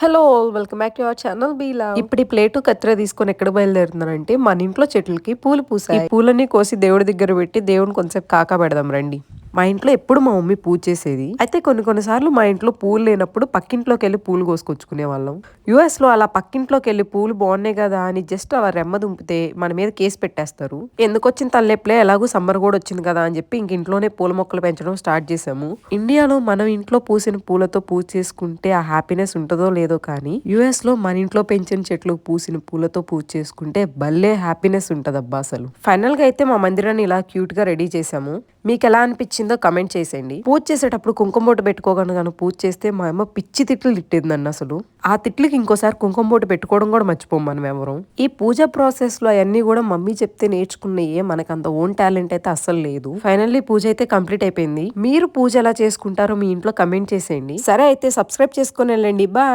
Hello! Welcome back to our channel be love. ఇప్పుడు ఈ plate, కత్తెర తీసుకొని ఎక్కడ బయలుదేరుతున్నానంటే, మన ఇంట్లో చెట్లకి పూలు పూసాయి. ఈ పూలన్నీ కోసి దేవుడి దగ్గర పెట్టి, దేవుడిని కొంచెంసేపు కాకబెడదాం రండి. మా ఇంట్లో ఎప్పుడు మా మమ్మీ పూజ చేసేది. అయితే కొన్ని సార్లు మా ఇంట్లో పూలు లేనప్పుడు పక్కింట్లోకి వెళ్ళి పూలు కోసుకొచ్చుకునే వాళ్ళం. యుఎస్ లో అలా పక్కింట్లోకి వెళ్ళి పూలు బాగున్నాయి కదా అని జస్ట్ అలా రెమ్మ దుంపితే మన మీద కేసు పెట్టేస్తారు. ఎందుకు వచ్చిన తలనొప్పులే, ఎలాగో సమ్మర్ కూడా వచ్చింది కదా అని చెప్పి ఇంక ఇంట్లోనే పూల మొక్కలు పెంచడం స్టార్ట్ చేసాము. ఇండియాలో మనం ఇంట్లో పూసిన పూలతో పూజ చేసుకుంటే ఆ హ్యాపీనెస్ ఉంటుందో లేదో కానీ, యుఎస్ లో మన ఇంట్లో పెంచిన చెట్లు పూసిన పూలతో పూజ చేసుకుంటే భలే హ్యాపీనెస్ ఉంటదబ్బా అసలు. ఫైనల్ గా అయితే మా మందిరాన్ని ఇలా క్యూట్ గా రెడీ చేసాము. మీకు ఎలా అనిపించిందో కమెంట్ చేసేయండి. పూజ చేసేటప్పుడు కుంకుమ బొట్టు పెట్టుకోగాను పూజ చేస్తే మా అమ్మ పిచ్చి తిట్లు తిట్టేందండి అసలు. ఆ తిట్లకి ఇంకోసారి కుంకుమ బొట్టు పెట్టుకోవడం కూడా మర్చిపోం మనం ఎవరం. ఈ పూజ ప్రాసెస్ లో అవన్నీ కూడా మమ్మీ చెప్తే నేర్చుకున్నాయే, మనకంత ఓన్ టాలెంట్ అయితే అస్సలు లేదు. ఫైనల్లీ పూజ అయితే కంప్లీట్ అయిపోయింది. మీరు పూజ ఎలా చేసుకుంటారో మీ ఇంట్లో కమెంట్ చేసేయండి. సరే అయితే సబ్స్క్రైబ్ చేసుకొని వెళ్ళండి. బాయ్.